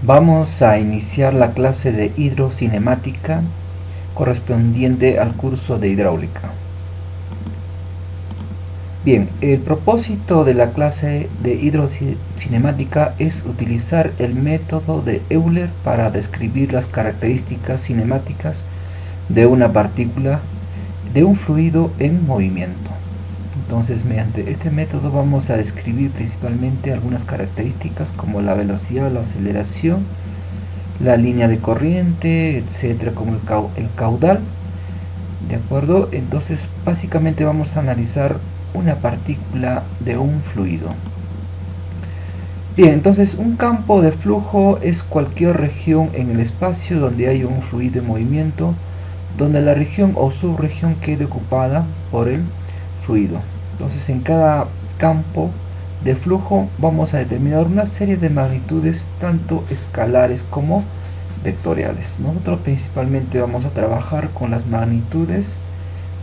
Vamos a iniciar la clase de hidrocinemática correspondiente al curso de hidráulica. Bien, el propósito de la clase de hidrocinemática es utilizar el método de Euler para describir las características cinemáticas de una partícula de un fluido en movimiento. Entonces, mediante este método vamos a describir principalmente algunas características como la velocidad, la aceleración, la línea de corriente, etcétera, como el caudal. ¿De acuerdo? Entonces, básicamente vamos a analizar una partícula de un fluido. Bien, entonces un campo de flujo es cualquier región en el espacio donde hay un fluido en movimiento, donde la región o subregión quede ocupada por el fluido. Entonces, en cada campo de flujo vamos a determinar una serie de magnitudes tanto escalares como vectoriales. Nosotros principalmente vamos a trabajar con las magnitudes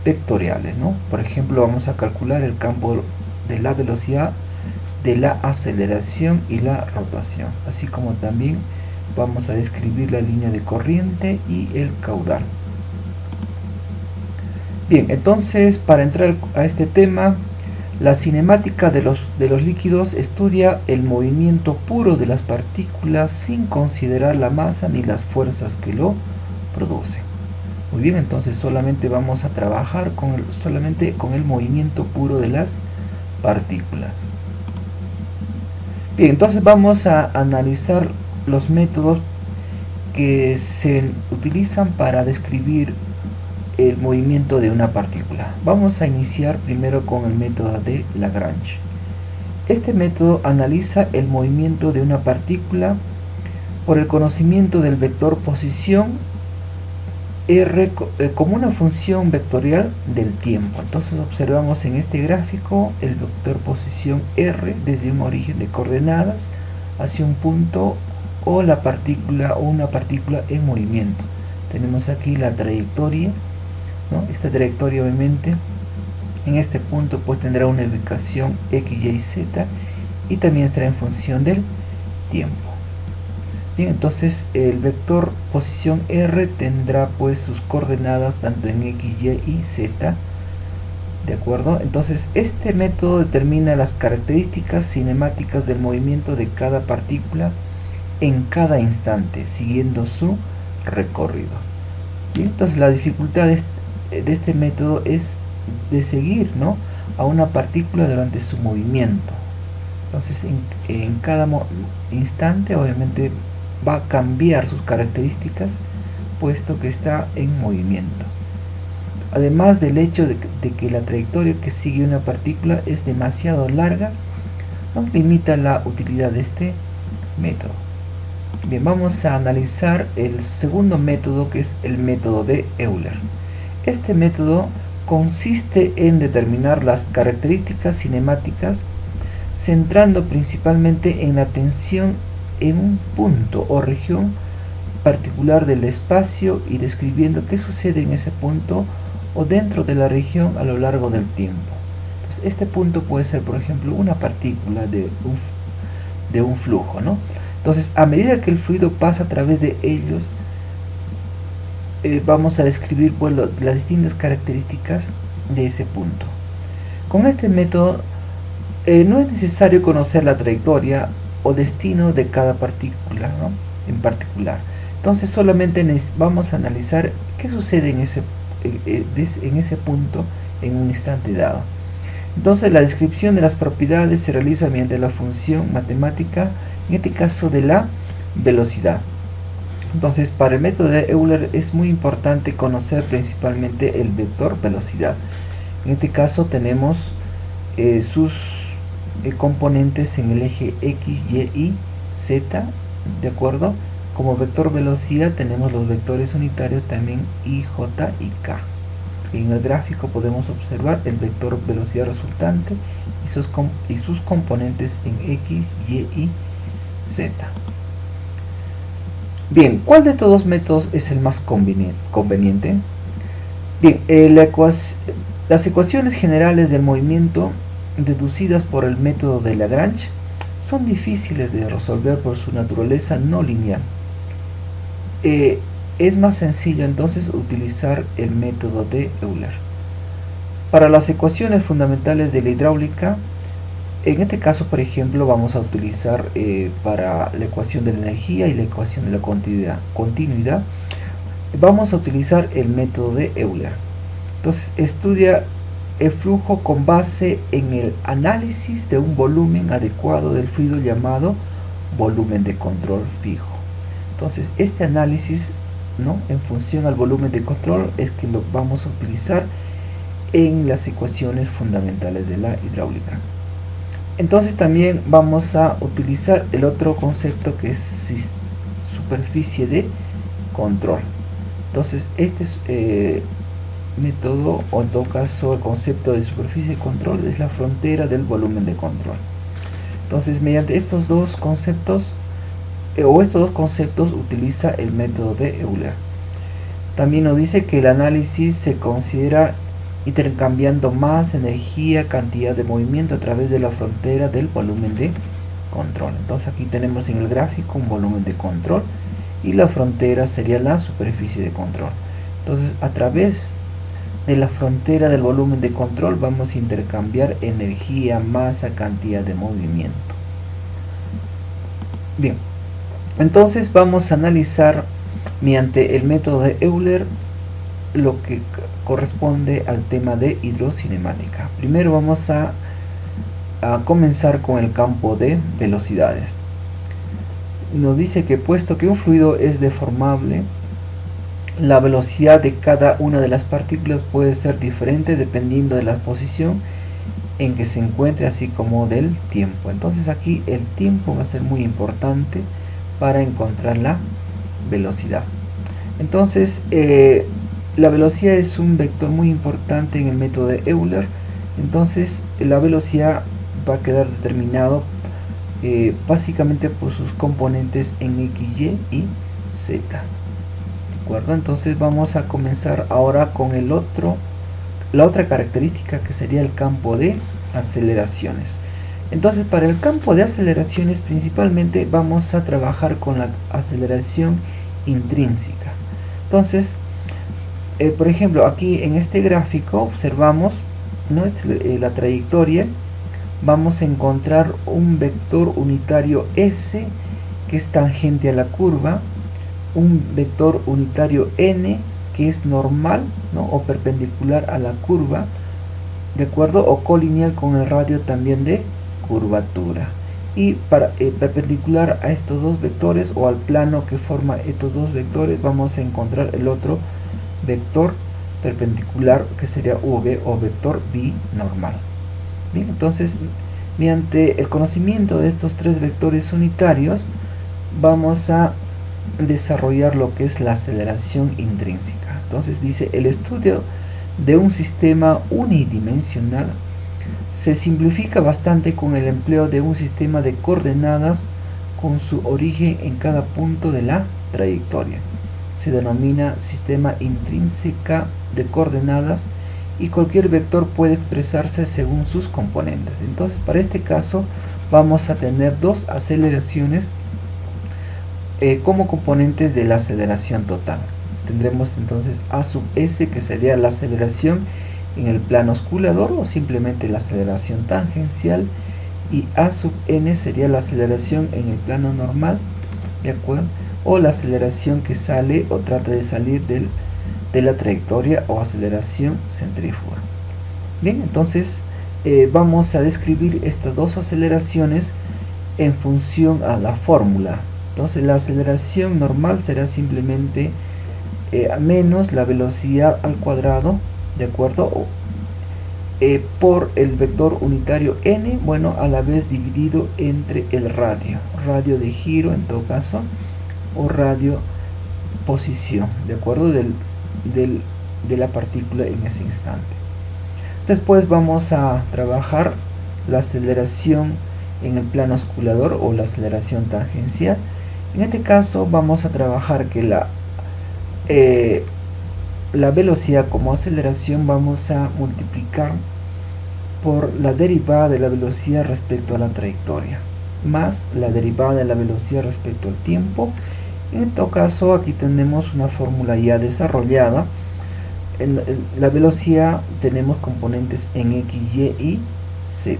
vectoriales, ¿no? Por ejemplo, vamos a calcular el campo de la velocidad, de la aceleración y la rotación, así como también vamos a describir la línea de corriente y el caudal. Bien, entonces para entrar a este tema, la cinemática de los líquidos estudia el movimiento puro de las partículas sin considerar la masa ni las fuerzas que lo producen. Muy bien, entonces solamente vamos a trabajar solamente con el movimiento puro de las partículas. Bien, entonces vamos a analizar los métodos que se utilizan para describir el movimiento de una partícula. Vamos a iniciar primero con el método de Lagrange. Este método analiza el movimiento de una partícula por el conocimiento del vector posición R como una función vectorial del tiempo. Entonces observamos en este gráfico el vector posición R desde un origen de coordenadas hacia un punto o la partícula o una partícula en movimiento. Tenemos aquí la trayectoria, ¿no? Esta trayectoria obviamente en este punto pues tendrá una ubicación x, y, z y también estará en función del tiempo. Bien, entonces el vector posición R tendrá pues sus coordenadas tanto en x, y y z. ¿De acuerdo? Entonces este método determina las características cinemáticas del movimiento de cada partícula en cada instante, siguiendo su recorrido. Bien, entonces la dificultad de este método es de seguir, ¿no?, a una partícula durante su movimiento. Entonces en cada instante obviamente va a cambiar sus características puesto que está en movimiento. Además del hecho de que la trayectoria que sigue una partícula es demasiado larga, nos limita la utilidad de este método. Bien, vamos a analizar el segundo método, que es el método de Euler. Este método consiste en determinar las características cinemáticas centrando principalmente en la tensión en un punto o región particular del espacio y describiendo qué sucede en ese punto o dentro de la región a lo largo del tiempo. Entonces, este punto puede ser, por ejemplo, una partícula de un flujo, ¿no? Entonces, a medida que el fluido pasa a través de ellos, vamos a describir pues, las distintas características de ese punto. Con este método no es necesario conocer la trayectoria o destino de cada partícula, ¿no?, en particular. Entonces solamente vamos a analizar qué sucede en ese punto en un instante dado. Entonces la descripción de las propiedades se realiza mediante la función matemática, en este caso de la velocidad. Entonces para el método de Euler es muy importante conocer principalmente el vector velocidad. En este caso tenemos sus componentes en el eje x, y, z. De acuerdo, como vector velocidad tenemos los vectores unitarios también i, j y k. En el gráfico podemos observar el vector velocidad resultante y sus componentes en x, y y z. Bien, ¿cuál de todos los métodos es el más conveniente? Bien, las ecuaciones generales del movimiento deducidas por el método de Lagrange son difíciles de resolver por su naturaleza no lineal. Es más sencillo entonces utilizar el método de Euler. Para las ecuaciones fundamentales de la hidráulica, en este caso, por ejemplo, vamos a utilizar para la ecuación de la energía y la ecuación de la continuidad, vamos a utilizar el método de Euler. Entonces, estudia el flujo con base en el análisis de un volumen adecuado del fluido llamado volumen de control fijo. Entonces, este análisis, ¿no?, en función al volumen de control es que lo vamos a utilizar en las ecuaciones fundamentales de la hidráulica. Entonces también vamos a utilizar el otro concepto que es superficie de control. Entonces este es método, o en todo caso el concepto de superficie de control, es la frontera del volumen de control. Entonces mediante estos dos conceptos utiliza el método de Euler. También nos dice que el análisis se considera intercambiando más energía, cantidad de movimiento a través de la frontera del volumen de control. Entonces aquí tenemos en el gráfico un volumen de control y la frontera sería la superficie de control. Entonces a través de la frontera del volumen de control vamos a intercambiar energía, masa, cantidad de movimiento. Bien, entonces vamos a analizar mediante el método de Euler lo que corresponde al tema de hidrocinemática. Primero vamos a comenzar con el campo de velocidades. Nos dice que puesto que un fluido es deformable, la velocidad de cada una de las partículas puede ser diferente dependiendo de la posición en que se encuentre, así como del tiempo. Entonces aquí el tiempo va a ser muy importante para encontrar la velocidad. Entonces la velocidad es un vector muy importante en el método de Euler. Entonces la velocidad va a quedar determinado básicamente por sus componentes en X, Y y Z. ¿De acuerdo? Entonces vamos a comenzar ahora con la otra característica, que sería el campo de aceleraciones. Entonces para el campo de aceleraciones principalmente vamos a trabajar con la aceleración intrínseca. Entonces por ejemplo, aquí en este gráfico observamos, ¿no?, la trayectoria. Vamos a encontrar un vector unitario S que es tangente a la curva, un vector unitario N que es normal, ¿no?, o perpendicular a la curva, ¿de acuerdo?, o colineal con el radio también de curvatura. Y para perpendicular a estos dos vectores, o al plano que forma estos dos vectores, vamos a encontrar el otro vector perpendicular, que sería V, o vector binormal. Bien, entonces mediante el conocimiento de estos tres vectores unitarios vamos a desarrollar lo que es la aceleración intrínseca. Entonces dice: el estudio de un sistema unidimensional se simplifica bastante con el empleo de un sistema de coordenadas con su origen en cada punto de la trayectoria. Se denomina sistema intrínseca de coordenadas y cualquier vector puede expresarse según sus componentes. Entonces para este caso vamos a tener dos aceleraciones como componentes de la aceleración total. Tendremos entonces A sub S, que sería la aceleración en el plano osculador o simplemente la aceleración tangencial, y A sub N sería la aceleración en el plano normal, ¿de acuerdo?, o la aceleración que sale o trata de salir de la trayectoria, o aceleración centrífuga. Bien, entonces vamos a describir estas dos aceleraciones en función a la fórmula. Entonces la aceleración normal será simplemente menos la velocidad al cuadrado, ¿de acuerdo?, por el vector unitario n, bueno, a la vez dividido entre el radio de giro en todo caso, o radio posición, ¿de acuerdo?, de la partícula en ese instante. Después vamos a trabajar la aceleración en el plano osculador, o la aceleración tangencial. En este caso vamos a trabajar que la velocidad como aceleración vamos a multiplicar por la derivada de la velocidad respecto a la trayectoria. más la derivada de la velocidad respecto al tiempo. En todo caso, aquí tenemos una fórmula ya desarrollada. En la velocidad tenemos componentes en x, y y z.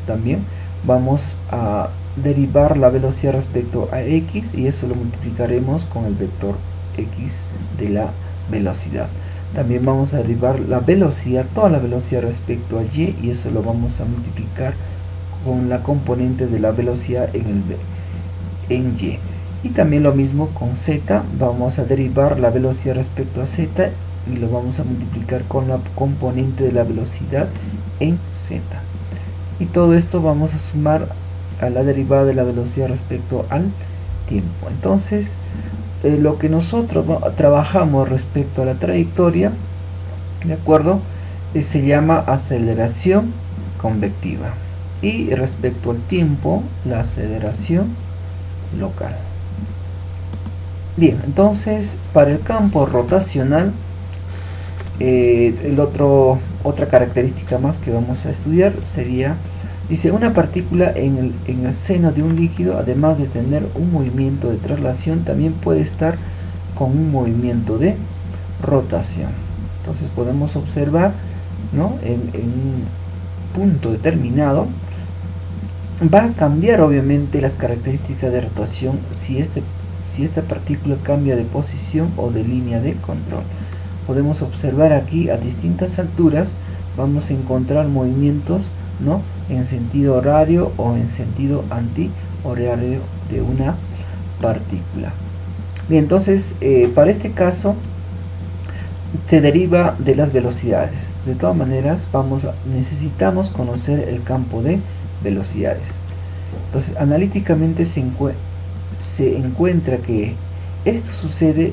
También vamos a derivar la velocidad respecto a x, y eso lo multiplicaremos con el vector x de la velocidad. También vamos a derivar la velocidad, toda la velocidad respecto a y, y eso lo vamos a multiplicar con la componente de la velocidad en y. Y también lo mismo con z, vamos a derivar la velocidad respecto a z y lo vamos a multiplicar con la componente de la velocidad en z. Y todo esto vamos a sumar a la derivada de la velocidad respecto al tiempo. Entonces, lo que nosotros trabajamos respecto a la trayectoria, ¿de acuerdo? Se llama aceleración convectiva. Y respecto al tiempo, la aceleración local. Bien, entonces para el campo rotacional, otra característica más que vamos a estudiar sería, dice, una partícula en el seno de un líquido, además de tener un movimiento de traslación, también puede estar con un movimiento de rotación. Entonces podemos observar, ¿no? En un punto determinado va a cambiar obviamente las características de rotación si esta partícula cambia de posición o de línea de control. Podemos observar aquí a distintas alturas vamos a encontrar movimientos, ¿no? En sentido horario o en sentido antihorario de una partícula. Bien, entonces para este caso se deriva de las velocidades. De todas maneras necesitamos conocer el campo de velocidades. Entonces analíticamente se encuentra que esto sucede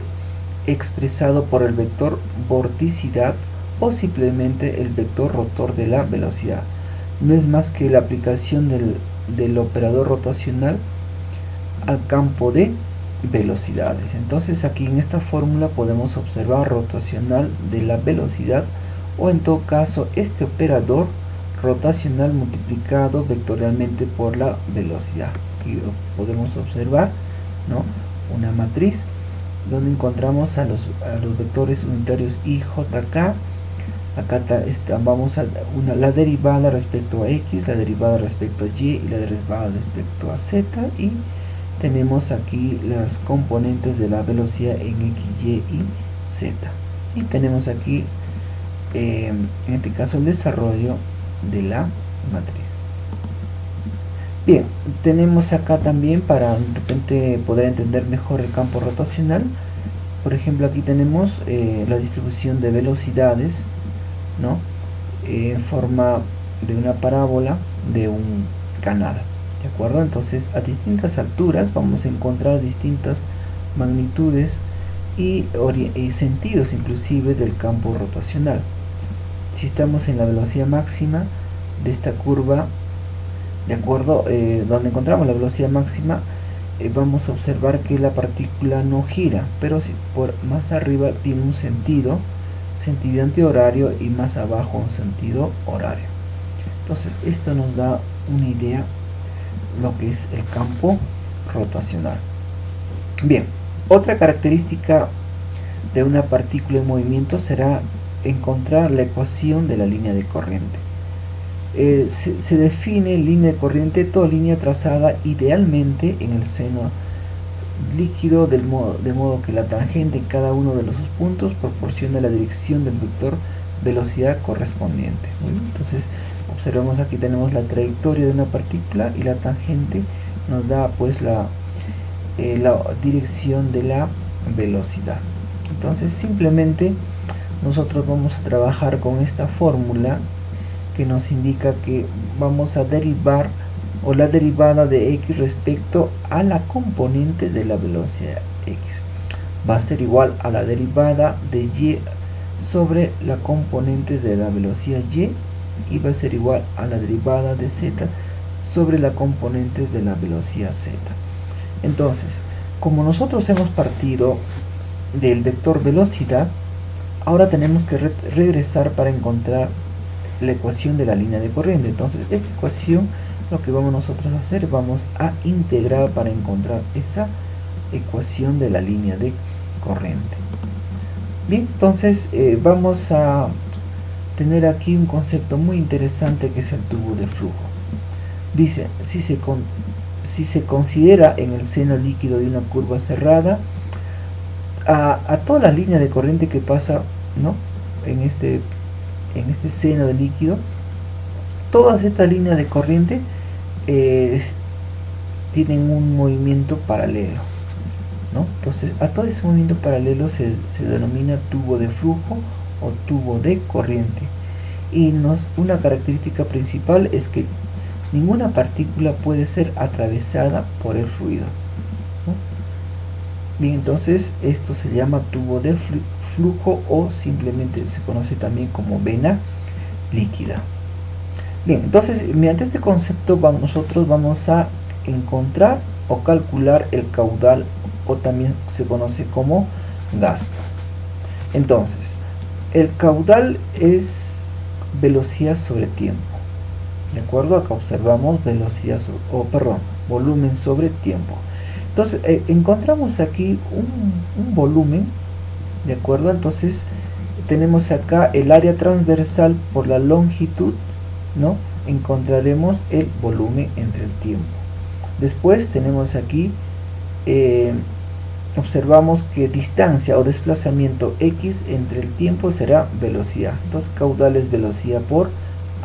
expresado por el vector vorticidad o simplemente el vector rotor de la velocidad. No es más que la aplicación del operador rotacional al campo de velocidades. Entonces aquí en esta fórmula podemos observar rotacional de la velocidad, o en todo caso este operador rotacional multiplicado vectorialmente por la velocidad. Aquí podemos observar, ¿no? Una matriz donde encontramos a los vectores unitarios i, j, k. Acá vamos a la derivada respecto a x, la derivada respecto a y la derivada respecto a z, y tenemos aquí las componentes de la velocidad en x, y y z. Y tenemos aquí en este caso el desarrollo de la matriz. Bien, tenemos acá también, para de repente poder entender mejor el campo rotacional, por ejemplo aquí tenemos la distribución de velocidades, ¿no? En forma de una parábola de un canal, ¿de acuerdo? Entonces a distintas alturas vamos a encontrar distintas magnitudes y sentidos inclusive del campo rotacional. Si estamos en la velocidad máxima de esta curva, de acuerdo, donde encontramos la velocidad máxima, vamos a observar que la partícula no gira, pero si por más arriba tiene un sentido antihorario, y más abajo un sentido horario. Entonces esto nos da una idea lo que es el campo rotacional. Bien, otra característica de una partícula en movimiento será encontrar la ecuación de la línea de corriente. Se define línea de corriente, toda línea trazada idealmente en el seno líquido de modo que la tangente en cada uno de los puntos proporciona la dirección del vector velocidad correspondiente. Entonces observamos aquí tenemos la trayectoria de una partícula y la tangente nos da pues la dirección de la velocidad. Entonces simplemente nosotros vamos a trabajar con esta fórmula que nos indica que vamos a derivar, o la derivada de x respecto a la componente de la velocidad x va a ser igual a la derivada de y sobre la componente de la velocidad y va a ser igual a la derivada de z sobre la componente de la velocidad z. Entonces, como nosotros hemos partido del vector velocidad, ahora tenemos que regresar para encontrar la ecuación de la línea de corriente. Entonces esta ecuación lo que vamos nosotros a hacer, vamos a integrar para encontrar esa ecuación de la línea de corriente. Bien, entonces vamos a tener aquí un concepto muy interesante que es el tubo de flujo. Dice, si se considera en el seno líquido de una curva cerrada, a toda la línea de corriente que pasa, ¿no?, en este seno de líquido, todas estas líneas de corriente tienen un movimiento paralelo, ¿no? Entonces a todo ese movimiento paralelo se denomina tubo de flujo o tubo de corriente. Y una característica principal es que ninguna partícula puede ser atravesada por el fluido, ¿no? Bien, entonces esto se llama tubo de flujo o simplemente se conoce también como vena líquida. Bien, entonces mediante este concepto nosotros vamos a encontrar o calcular el caudal, o también se conoce como gasto. Entonces, el caudal es velocidad sobre tiempo, ¿de acuerdo? Acá observamos velocidad volumen sobre tiempo. Entonces encontramos aquí un volumen, ¿de acuerdo? Entonces tenemos acá el área transversal por la longitud, ¿no? Encontraremos el volumen entre el tiempo. Después tenemos aquí, observamos que distancia o desplazamiento x entre el tiempo será velocidad. Entonces caudal es velocidad por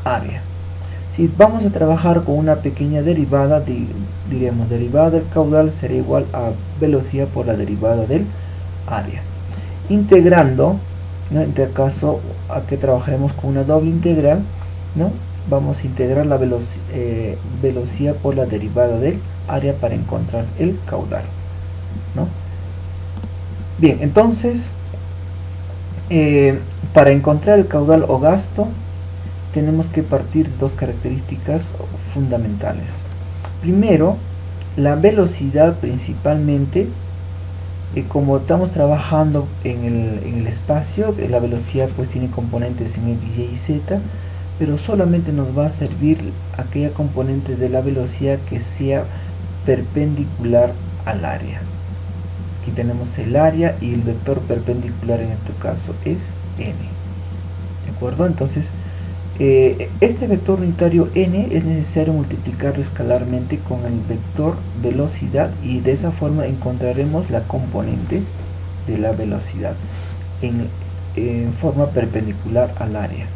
área. Si vamos a trabajar con una pequeña derivada, diremos derivada del caudal será igual a velocidad por la derivada del área. Integrando, ¿no?, en este caso aquí trabajaremos con una doble integral, ¿no? Vamos a integrar la velocidad por la derivada del área para encontrar el caudal, ¿no? Bien, entonces para encontrar el caudal o gasto tenemos que partir de dos características fundamentales. Primero, la velocidad principalmente, como estamos trabajando en el espacio, la velocidad pues tiene componentes en x, y, z, pero solamente nos va a servir aquella componente de la velocidad que sea perpendicular al área. Aquí tenemos el área y el vector perpendicular en este caso es n, ¿de acuerdo? Entonces este vector unitario n es necesario multiplicarlo escalarmente con el vector velocidad y de esa forma encontraremos la componente de la velocidad en forma perpendicular al área.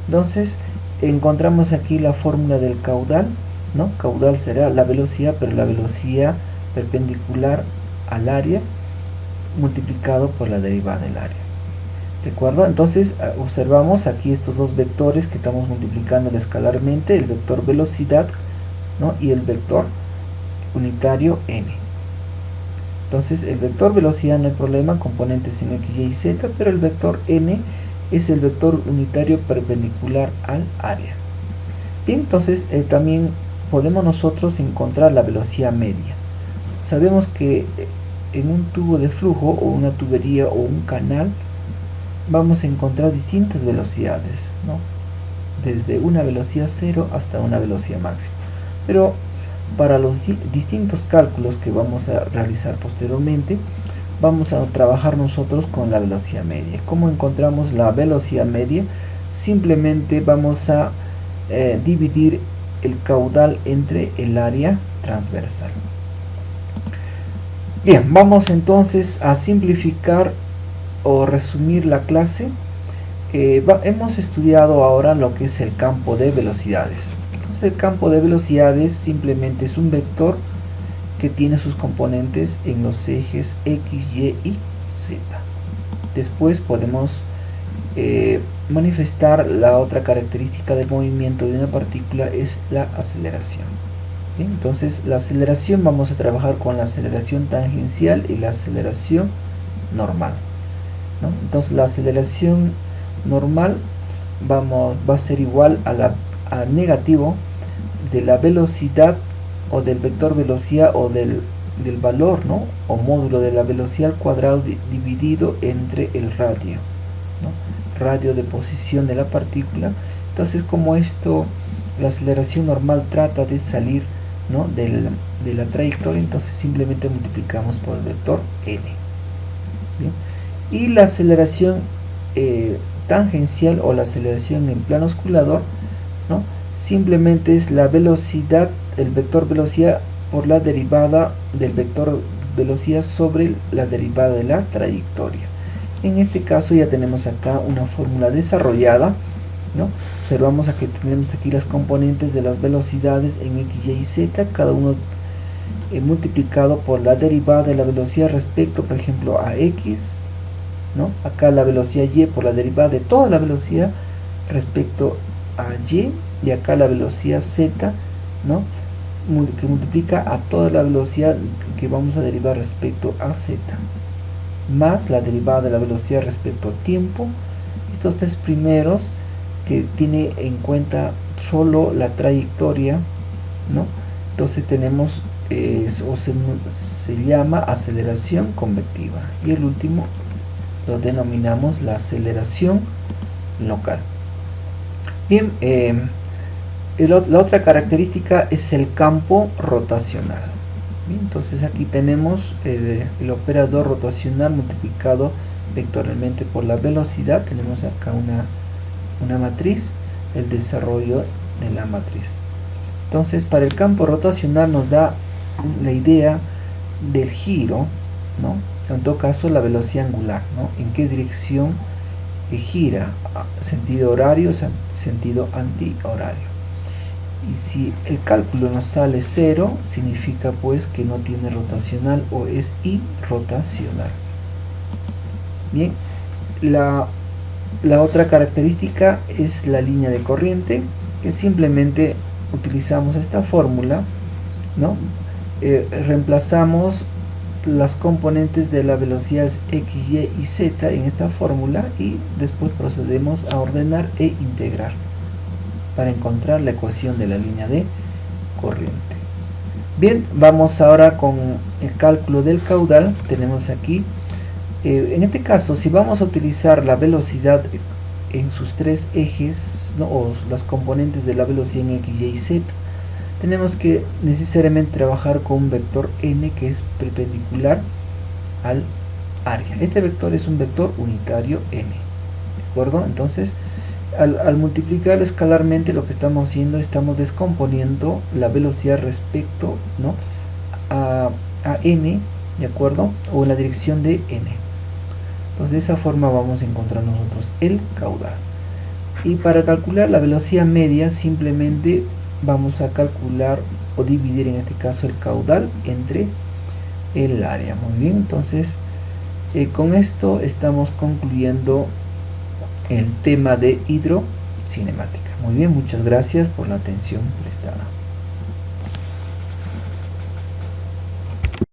Entonces encontramos aquí la fórmula del caudal, ¿no? Caudal será la velocidad, pero la velocidad perpendicular al área multiplicado por la derivada del área, ¿de acuerdo? Entonces observamos aquí estos dos vectores que estamos multiplicando escalarmente, el vector velocidad, ¿no?, y el vector unitario n. Entonces el vector velocidad no hay problema, componentes en x, y, z, pero el vector n es el vector unitario perpendicular al área. Bien, entonces también podemos nosotros encontrar la velocidad media. Sabemos que en un tubo de flujo o una tubería o un canal vamos a encontrar distintas velocidades, ¿no?, desde una velocidad 0 hasta una velocidad máxima. Pero para los distintos cálculos que vamos a realizar posteriormente, vamos a trabajar nosotros con la velocidad media. ¿Cómo encontramos la velocidad media? Simplemente vamos a dividir el caudal entre el área transversal. Bien, vamos entonces a simplificar o resumir la clase. Hemos estudiado ahora lo que es el campo de velocidades. Entonces el campo de velocidades simplemente es un vector que tiene sus componentes en los ejes x, y y z. Después podemos manifestar la otra característica del movimiento de una partícula, es la aceleración. Bien, entonces la aceleración vamos a trabajar con la aceleración tangencial y la aceleración normal, ¿no? Entonces la aceleración normal va a ser igual a negativo de la velocidad o del vector velocidad o del valor, ¿no?, o módulo de la velocidad al cuadrado dividido entre el radio, ¿no?, radio de posición de la partícula. Entonces como esto la aceleración normal trata de salir, ¿no?, de la trayectoria, entonces simplemente multiplicamos por el vector n. Bien. Y la aceleración tangencial o la aceleración en plano osculador, ¿no?, simplemente es la velocidad, el vector velocidad por la derivada del vector velocidad sobre la derivada de la trayectoria. En este caso ya tenemos acá una fórmula desarrollada, ¿no? Observamos que tenemos aquí las componentes de las velocidades en x, y, z, cada uno multiplicado por la derivada de la velocidad respecto, por ejemplo, a x, ¿no? Acá la velocidad y por la derivada de toda la velocidad respecto a y acá la velocidad z, ¿no?, que multiplica a toda la velocidad que vamos a derivar respecto a z, más la derivada de la velocidad respecto al tiempo. Estos tres primeros que tiene en cuenta solo la trayectoria, ¿no? Entonces tenemos se llama aceleración convectiva, y el último lo denominamos la aceleración local. Bien, la otra característica es el campo rotacional. Bien, entonces aquí tenemos el operador rotacional multiplicado vectorialmente por la velocidad. Tenemos acá una matriz, el desarrollo de la matriz. Entonces, para el campo rotacional nos da la idea del giro, ¿no? En todo caso, la velocidad angular, ¿no? En qué dirección gira, sentido horario, sentido antihorario. Y si el cálculo nos sale 0, significa pues que no tiene rotacional o es irrotacional. Bien, la otra característica es la línea de corriente, que simplemente utilizamos esta fórmula, ¿no? Reemplazamos las componentes de la velocidad x, y y z en esta fórmula y después procedemos a ordenar e integrar para encontrar la ecuación de la línea de corriente. Bien, vamos ahora con el cálculo del caudal. Tenemos aquí, en este caso, si vamos a utilizar la velocidad en sus tres ejes, ¿no?, o las componentes de la velocidad en x, y y z, tenemos que necesariamente trabajar con un vector n que es perpendicular al área. Este vector es un vector unitario n, ¿de acuerdo? Entonces, al multiplicarlo escalarmente, lo que estamos haciendo, estamos descomponiendo la velocidad respecto, ¿no?, a n, ¿de acuerdo?, o en la dirección de n. Entonces, de esa forma vamos a encontrar nosotros el caudal. Y para calcular la velocidad media, simplemente vamos a calcular o dividir en este caso el caudal entre el área. Muy bien, entonces con esto estamos concluyendo el tema de hidrocinemática. Muy bien, muchas gracias por la atención prestada.